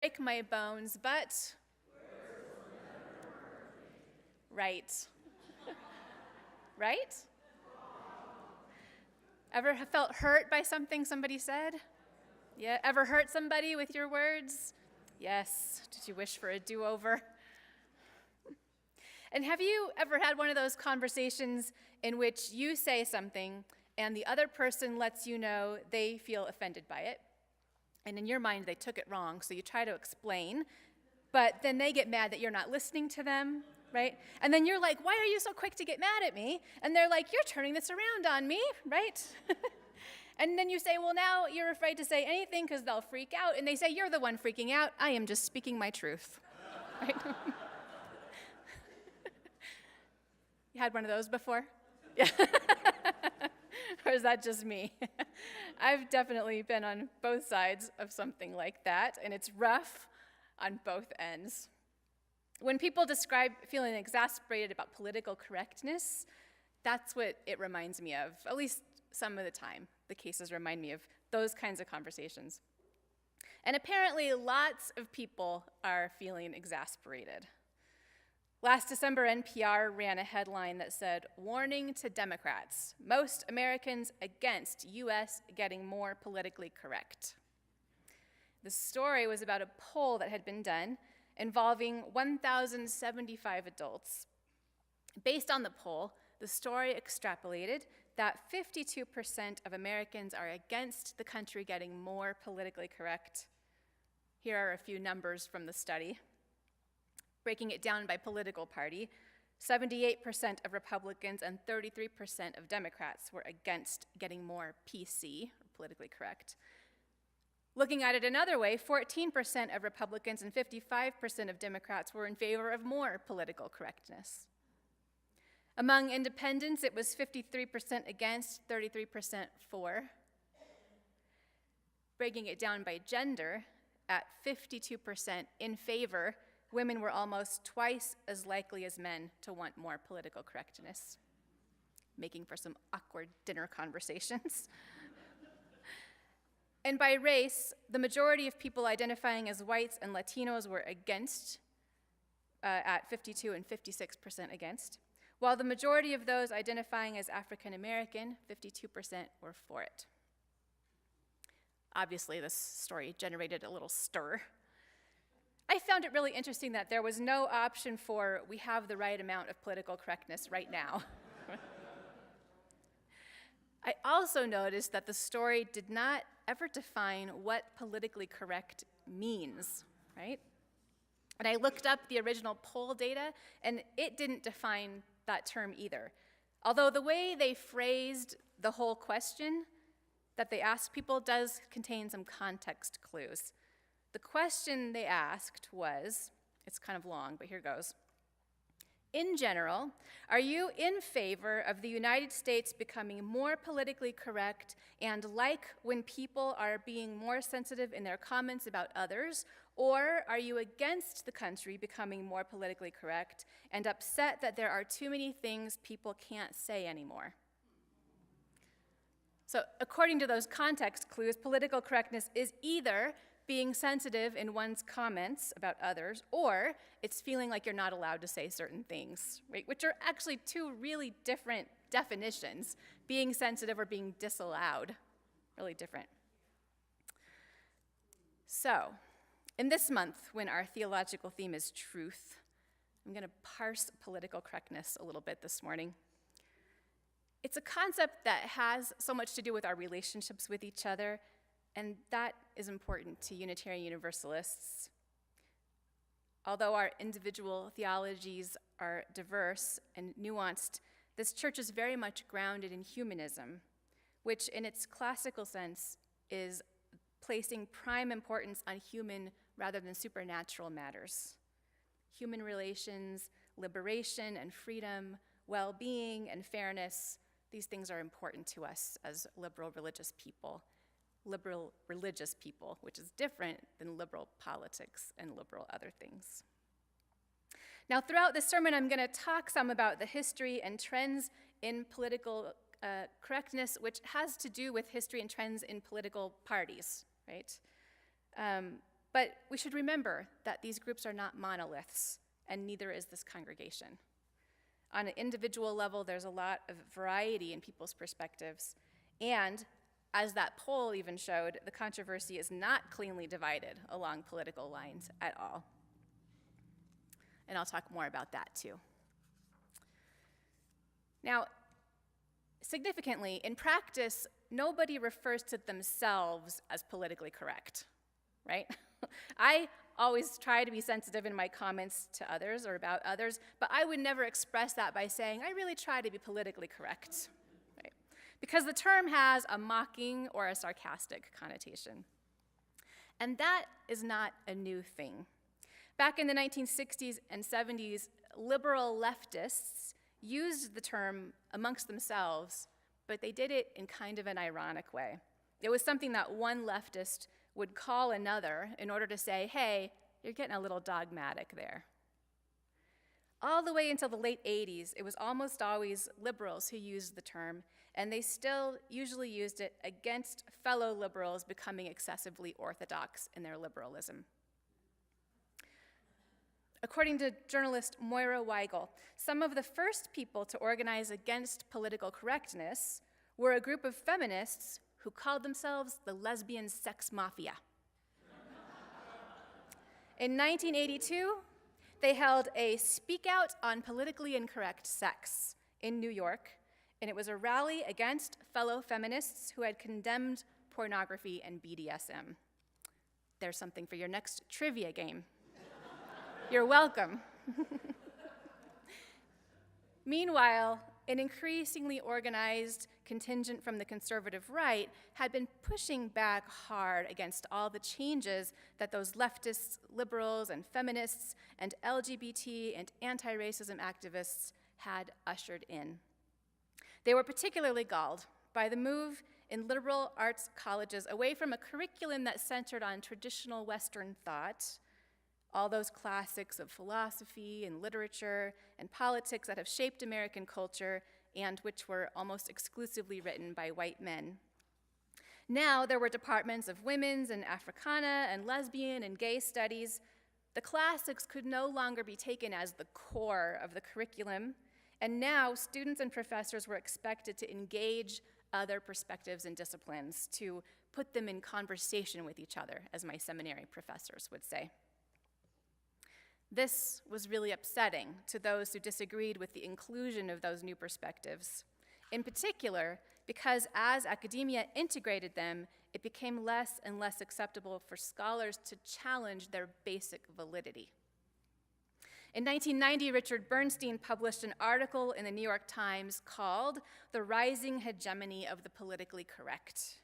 break my bones, but right. Right? Ever felt hurt by something somebody said? Yeah. Ever hurt somebody with your words? Yes. Did you wish for a do-over? And have you ever had one of those conversations in which you say something and the other person lets you know they feel offended by it? And in your mind, they took it wrong, so you try to explain, but then they get mad that you're not listening to them, right? And then you're like, why are you so quick to get mad at me? And they're like, you're turning this around on me, right? And then you say, well, now you're afraid to say anything because they'll freak out. And they say, you're the one freaking out. I am just speaking my truth, right? You had one of those before? Yeah. Or is that just me? I've definitely been on both sides of something like that, and it's rough on both ends. When people describe feeling exasperated about political correctness, that's what it reminds me of, at least some of the time. The cases remind me of those kinds of conversations. And apparently, lots of people are feeling exasperated. Last December, NPR ran a headline that said, "Warning to Democrats, most Americans against U.S. getting more politically correct." The story was about a poll that had been done involving 1,075 adults. Based on the poll, the story extrapolated that 52% of Americans are against the country getting more politically correct. Here are a few numbers from the study. Breaking it down by political party, 78% of Republicans and 33% of Democrats were against getting more PC, or politically correct. Looking at it another way, 14% of Republicans and 55% of Democrats were in favor of more political correctness. Among independents, it was 53% against, 33% for. Breaking it down by gender, at 52% in favor, women were almost twice as likely as men to want more political correctness, making for some awkward dinner conversations. And by race, the majority of people identifying as whites and Latinos were against, at 52 and 56% against, while the majority of those identifying as African American, 52%, were for it. Obviously, this story generated a little stir. I found it really interesting that there was no option for, we have the right amount of political correctness right now. I also noticed that the story did not ever define what politically correct means, right? And I looked up the original poll data, and it didn't define that term either. Although the way they phrased the whole question that they asked people does contain some context clues. The question they asked was, it's kind of long, but here goes. In general, are you in favor of the United States becoming more politically correct and like when people are being more sensitive in their comments about others, or are you against the country becoming more politically correct and upset that there are too many things people can't say anymore? So according to those context clues, political correctness is either being sensitive in one's comments about others, or it's feeling like you're not allowed to say certain things, right? Which are actually two really different definitions, being sensitive or being disallowed, really different. So, in this month, when our theological theme is truth, I'm going to parse political correctness a little bit this morning. It's a concept that has so much to do with our relationships with each other, and that is important to Unitarian Universalists. Although our individual theologies are diverse and nuanced, this church is very much grounded in humanism, which in its classical sense is placing prime importance on human rather than supernatural matters. Human relations, liberation and freedom, well-being and fairness, these things are important to us as liberal religious people, which is different than liberal politics and liberal other things. Now, throughout this sermon, I'm going to talk some about the history and trends in political correctness, which has to do with history and trends in political parties, right? But we should remember that these groups are not monoliths, and neither is this congregation. On an individual level, there's a lot of variety in people's perspectives, and as that poll even showed, the controversy is not cleanly divided along political lines at all. And I'll talk more about that too. Now, significantly, in practice, nobody refers to themselves as politically correct, right? I always try to be sensitive in my comments to others or about others, but I would never express that by saying, I really try to be politically correct, right? Because the term has a mocking or a sarcastic connotation. And that is not a new thing. Back in the 1960s and 70s, liberal leftists used the term amongst themselves, but they did it in kind of an ironic way. It was something that one leftist would call another in order to say, hey, you're getting a little dogmatic there. All the way until the late 80s, it was almost always liberals who used the term, and they still usually used it against fellow liberals becoming excessively orthodox in their liberalism. According to journalist Moira Weigel, some of the first people to organize against political correctness were a group of feminists who called themselves the lesbian sex mafia. In 1982, they held a Speak Out on Politically Incorrect Sex in New York, and it was a rally against fellow feminists who had condemned pornography and BDSM. There's something for your next trivia game. You're welcome. Meanwhile, an increasingly organized contingent from the conservative right had been pushing back hard against all the changes that those leftists, liberals, and feminists, and LGBT and anti-racism activists had ushered in. They were particularly galled by the move in liberal arts colleges away from a curriculum that centered on traditional Western thought, all those classics of philosophy and literature and politics that have shaped American culture and which were almost exclusively written by white men. Now there were departments of women's and Africana and lesbian and gay studies. The classics could no longer be taken as the core of the curriculum, and now students and professors were expected to engage other perspectives and disciplines, to put them in conversation with each other, as my seminary professors would say. This was really upsetting to those who disagreed with the inclusion of those new perspectives, in particular because as academia integrated them, it became less and less acceptable for scholars to challenge their basic validity. In 1990, Richard Bernstein published an article in the New York Times called "The Rising Hegemony of the Politically Correct."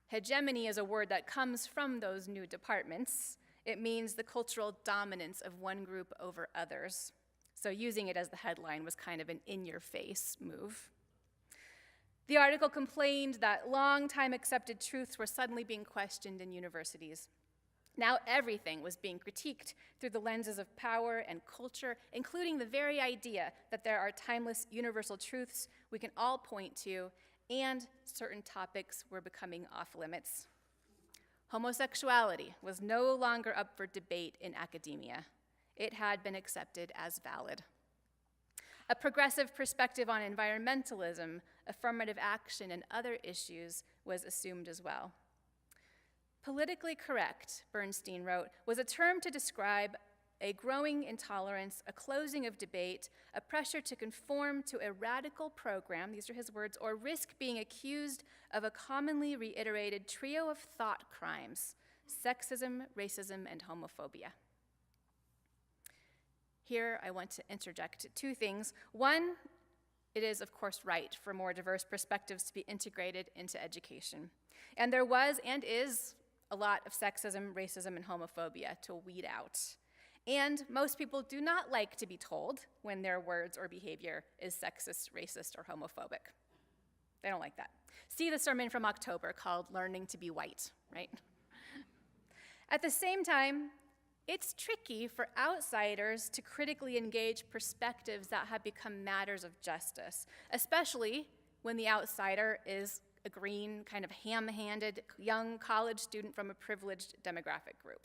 Hegemony is a word that comes from those new departments. It means the cultural dominance of one group over others. So using it as the headline was kind of an in-your-face move. The article complained that long-time accepted truths were suddenly being questioned in universities. Now everything was being critiqued through the lenses of power and culture, including the very idea that there are timeless universal truths we can all point to, and certain topics were becoming off limits. Homosexuality was no longer up for debate in academia. It had been accepted as valid. A progressive perspective on environmentalism, affirmative action, and other issues was assumed as well. Politically correct, Bernstein wrote, was a term to describe a growing intolerance, a closing of debate, a pressure to conform to a radical program, these are his words, or risk being accused of a commonly reiterated trio of thought crimes: sexism, racism, and homophobia. Here I want to interject two things. One, it is of course right for more diverse perspectives to be integrated into education. And there was and is a lot of sexism, racism, and homophobia to weed out. And most people do not like to be told when their words or behavior is sexist, racist, or homophobic. They don't like that. See the sermon from October called "Learning to be White," right? At the same time, it's tricky for outsiders to critically engage perspectives that have become matters of justice, especially when the outsider is a green, kind of ham-handed young college student from a privileged demographic group.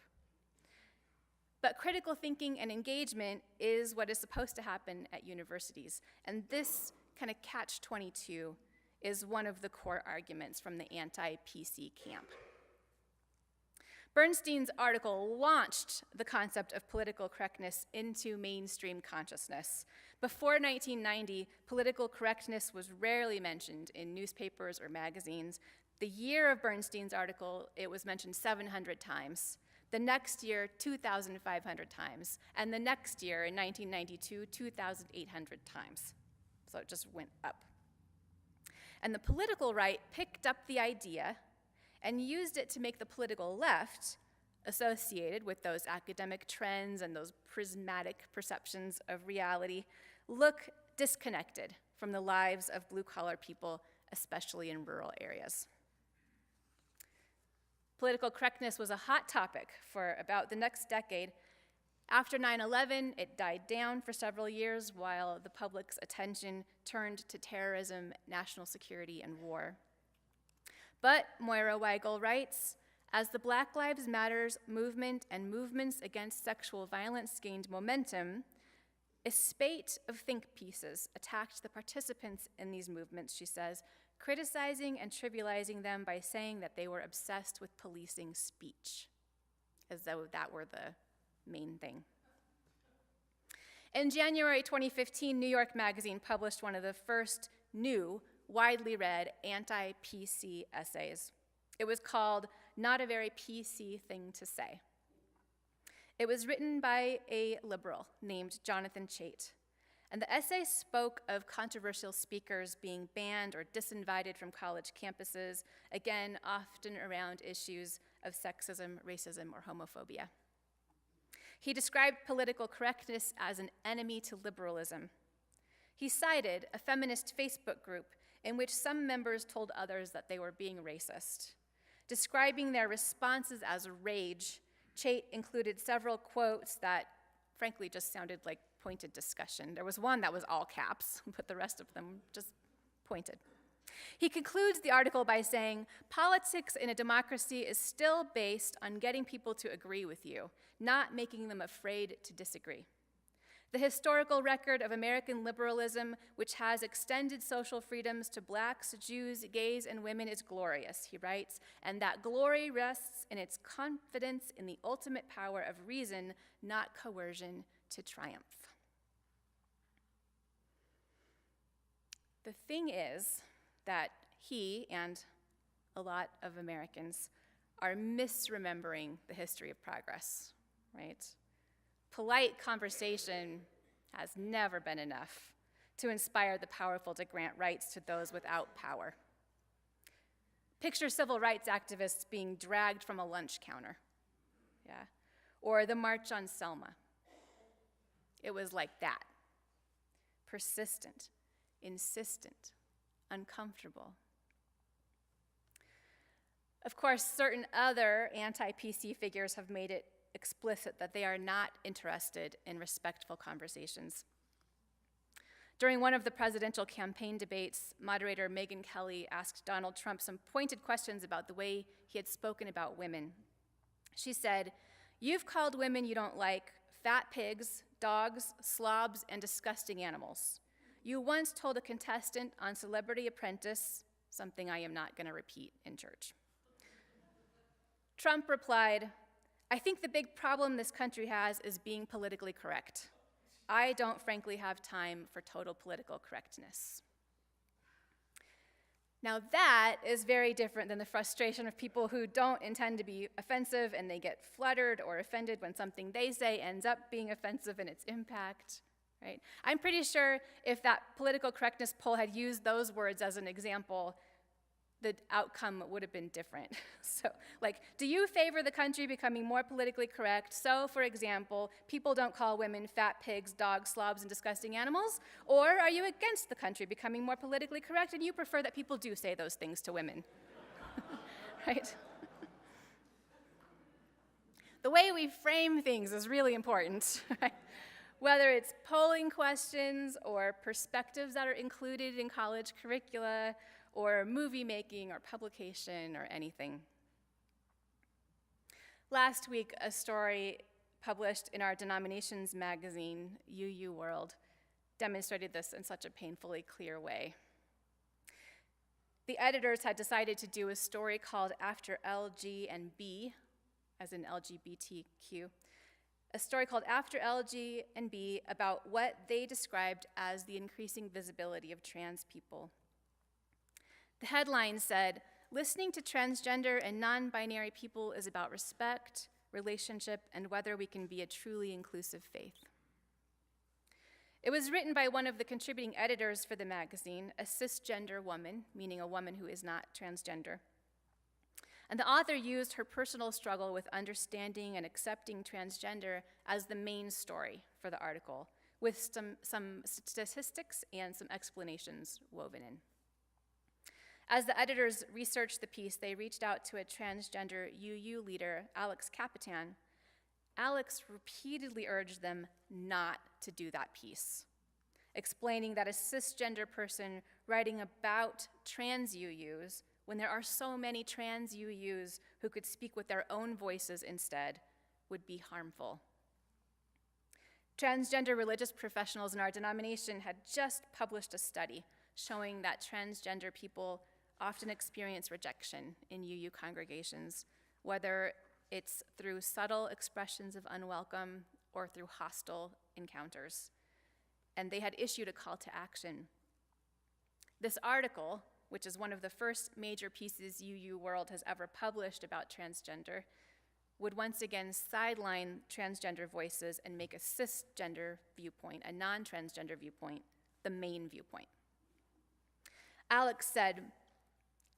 But critical thinking and engagement is what is supposed to happen at universities. And this kind of catch-22 is one of the core arguments from the anti-PC camp. Bernstein's article launched the concept of political correctness into mainstream consciousness. Before 1990, political correctness was rarely mentioned in newspapers or magazines. The year of Bernstein's article, it was mentioned 700 times. The next year, 2,500 times. And the next year, in 1992, 2,800 times. So it just went up. And the political right picked up the idea and used it to make the political left, associated with those academic trends and those prismatic perceptions of reality, look disconnected from the lives of blue-collar people, especially in rural areas. Political correctness was a hot topic for about the next decade. After 9/11, it died down for several years while the public's attention turned to terrorism, national security, and war. But, Moira Weigel writes, as the Black Lives Matter movement and movements against sexual violence gained momentum, a spate of think pieces attacked the participants in these movements, she says, criticizing and trivializing them by saying that they were obsessed with policing speech, as though that were the main thing. In January 2015, New York Magazine published one of the first new, widely read anti-PC essays. It was called Not a Very PC Thing to Say. It was written by a liberal named Jonathan Chait. And the essay spoke of controversial speakers being banned or disinvited from college campuses, again, often around issues of sexism, racism, or homophobia. He described political correctness as an enemy to liberalism. He cited a feminist Facebook group in which some members told others that they were being racist. Describing their responses as rage, Chait included several quotes that frankly just sounded like pointed discussion. There was one that was all caps, but the rest of them just pointed. He concludes the article by saying, politics in a democracy is still based on getting people to agree with you, not making them afraid to disagree. The historical record of American liberalism, which has extended social freedoms to blacks, Jews, gays, and women, is glorious, he writes, and that glory rests in its confidence in the ultimate power of reason, not coercion, to triumph. The thing is that he and a lot of Americans are misremembering the history of progress, right? Polite conversation has never been enough to inspire the powerful to grant rights to those without power. Picture civil rights activists being dragged from a lunch counter, yeah, or the March on Selma. It was like that. Persistent, insistent, uncomfortable. Of course, certain other anti-PC figures have made it explicit that they are not interested in respectful conversations. During one of the presidential campaign debates, moderator Megyn Kelly asked Donald Trump some pointed questions about the way he had spoken about women. She said, "You've called women you don't like fat pigs, dogs, slobs, and disgusting animals. You once told a contestant on Celebrity Apprentice, something I am not going to repeat in church." Trump replied, "I think the big problem this country has is being politically correct. I don't frankly have time for total political correctness." Now that is very different than the frustration of people who don't intend to be offensive and they get fluttered or offended when something they say ends up being offensive in its impact, right? I'm pretty sure if that political correctness poll had used those words as an example, the outcome would have been different. So, like, do you favor the country becoming more politically correct? So, for example, people don't call women fat pigs, dogs, slobs, and disgusting animals? Or are you against the country becoming more politically correct and you prefer that people do say those things to women? Right? The way we frame things is really important, right? Whether it's polling questions or perspectives that are included in college curricula, or movie making or publication or anything. Last week, a story published in our denomination's magazine, UU World, demonstrated this in such a painfully clear way. The editors had decided to do a story called After LG and B, as in LGBTQ, a story called After LG and B about what they described as the increasing visibility of trans people. The headline said, "Listening to transgender and non-binary people is about respect, relationship, and whether we can be a truly inclusive faith." It was written by one of the contributing editors for the magazine, a cisgender woman, meaning a woman who is not transgender. And the author used her personal struggle with understanding and accepting transgender as the main story for the article, with some statistics and some explanations woven in. As the editors researched the piece, they reached out to a transgender UU leader, Alex Capitan. Alex repeatedly urged them not to do that piece, explaining that a cisgender person writing about trans UUs, when there are so many trans UUs who could speak with their own voices instead, would be harmful. Transgender religious professionals in our denomination had just published a study showing that transgender people often experience rejection in UU congregations, whether it's through subtle expressions of unwelcome or through hostile encounters. And they had issued a call to action. This article, which is one of the first major pieces UU World has ever published about transgender, would once again sideline transgender voices and make a cisgender viewpoint, a non-transgender viewpoint, the main viewpoint. Alex said,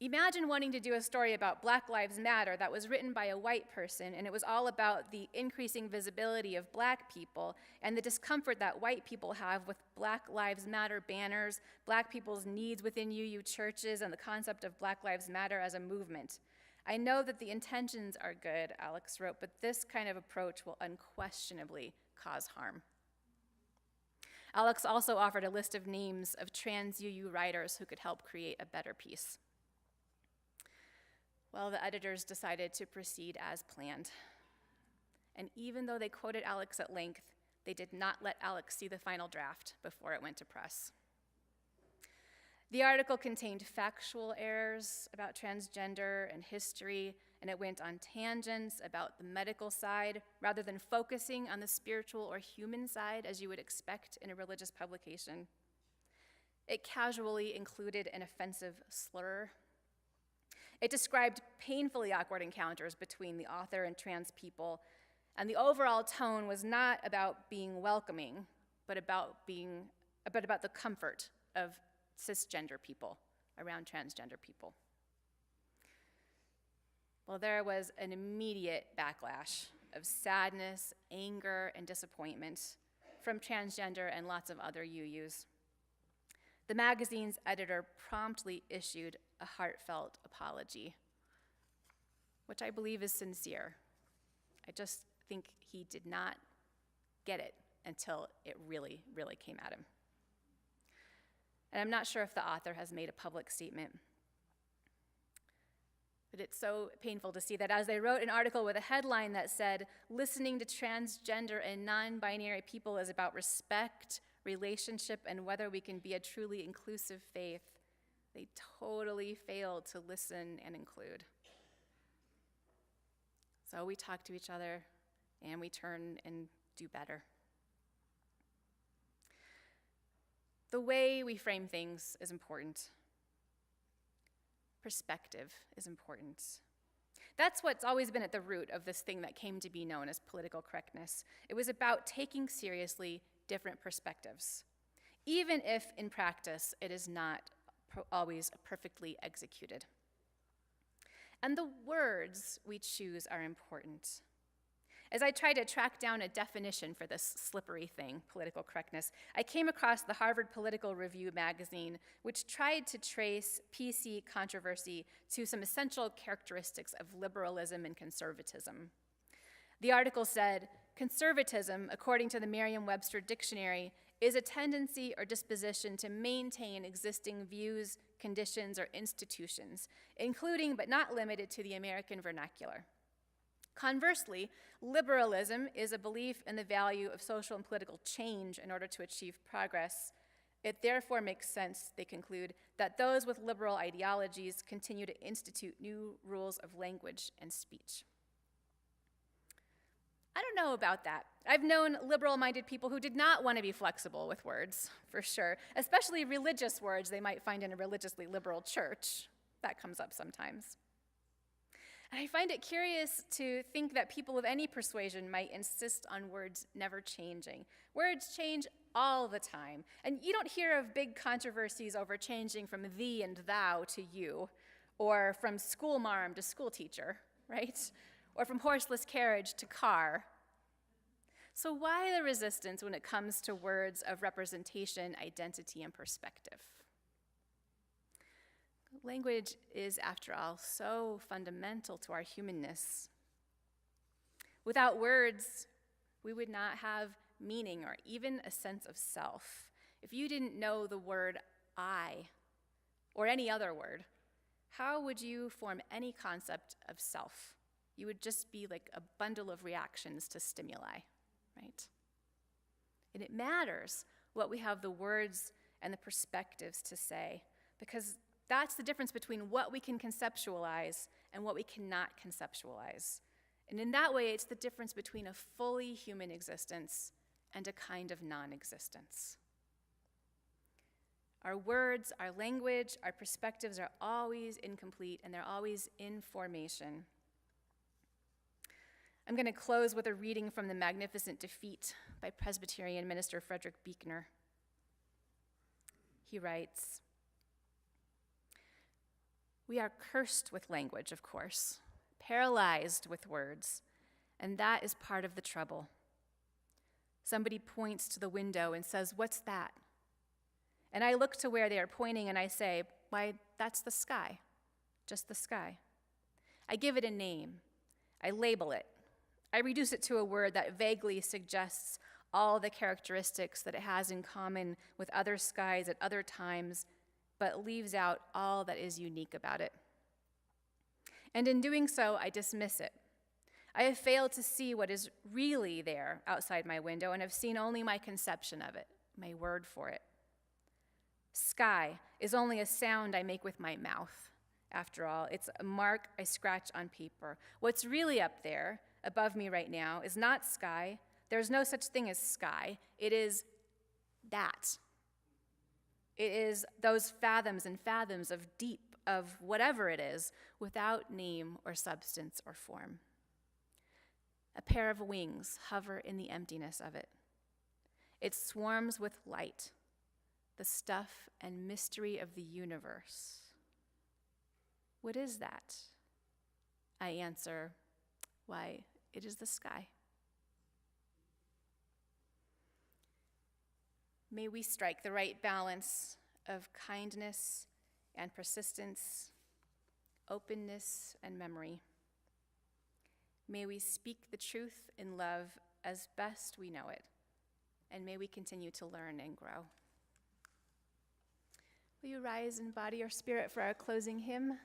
"Imagine wanting to do a story about Black Lives Matter that was written by a white person, and it was all about the increasing visibility of Black people and the discomfort that white people have with Black Lives Matter banners, Black people's needs within UU churches, and the concept of Black Lives Matter as a movement. I know that the intentions are good," Alex wrote, "but this kind of approach will unquestionably cause harm." Alex also offered a list of names of trans UU writers who could help create a better piece. Well, the editors decided to proceed as planned. And even though they quoted Alex at length, they did not let Alex see the final draft before it went to press. The article contained factual errors about transgender and history, and it went on tangents about the medical side rather than focusing on the spiritual or human side as you would expect in a religious publication. It casually included an offensive slur. It described painfully awkward encounters between the author and trans people, and the overall tone was not about being welcoming, but about the comfort of cisgender people around transgender people. Well, there was an immediate backlash of sadness, anger, and disappointment from transgender and lots of other UUs. The magazine's editor promptly issued a heartfelt apology, which I believe is sincere. I just think he did not get it until it really, really came at him. And I'm not sure if the author has made a public statement. But it's so painful to see that as they wrote an article with a headline that said, "Listening to transgender and non-binary people is about respect, relationship, and whether we can be a truly inclusive faith," they totally failed to listen and include. So we talk to each other and we turn and do better. The way we frame things is important. Perspective is important. That's what's always been at the root of this thing that came to be known as political correctness. It was about taking seriously different perspectives, even if in practice it is not always perfectly executed. And the words we choose are important. As I tried to track down a definition for this slippery thing, political correctness, I came across the Harvard Political Review magazine, which tried to trace PC controversy to some essential characteristics of liberalism and conservatism. The article said, "Conservatism, according to the Merriam-Webster dictionary, is a tendency or disposition to maintain existing views, conditions, or institutions, including but not limited to the American vernacular. Conversely, liberalism is a belief in the value of social and political change in order to achieve progress. It therefore makes sense, they conclude, that those with liberal ideologies continue to institute new rules of language and speech. I don't know about that. I've known liberal-minded people who did not want to be flexible with words, for sure, especially religious words they might find in a religiously liberal church. That comes up sometimes. And I find it curious to think that people of any persuasion might insist on words never changing. Words change all the time, and you don't hear of big controversies over changing from thee and thou to you, or from schoolmarm to schoolteacher, right? Or from horseless carriage to car. So why the resistance when it comes to words of representation, identity, and perspective? Language is, after all, so fundamental to our humanness. Without words, we would not have meaning or even a sense of self. If you didn't know the word I, or any other word, how would you form any concept of self? You would just be like a bundle of reactions to stimuli, right? And it matters what we have the words and the perspectives to say, because that's the difference between what we can conceptualize and what we cannot conceptualize. And in that way, it's the difference between a fully human existence and a kind of non-existence. Our words, our language, our perspectives are always incomplete, and they're always in formation. I'm going to close with a reading from The Magnificent Defeat by Presbyterian minister Frederick Buechner. He writes, "We are cursed with language, of course, paralyzed with words, and that is part of the trouble. Somebody points to the window and says, 'What's that?' And I look to where they are pointing and I say, 'Why, that's the sky, just the sky.' I give it a name. I label it. I reduce it to a word that vaguely suggests all the characteristics that it has in common with other skies at other times, but leaves out all that is unique about it. And in doing so, I dismiss it. I have failed to see what is really there outside my window and have seen only my conception of it, my word for it. Sky is only a sound I make with my mouth. After all, it's a mark I scratch on paper. What's really up there, above me right now, is not sky. There's no such thing as sky. It is that. It is those fathoms and fathoms of deep, of whatever it is, without name or substance or form. A pair of wings hover in the emptiness of it. It swarms with light, the stuff and mystery of the universe. What is that? I answer, why, it is the sky. May we strike the right balance of kindness and persistence, openness and memory. May we speak the truth in love as best we know it, and may we continue to learn and grow. Will you rise in body or spirit for our closing hymn?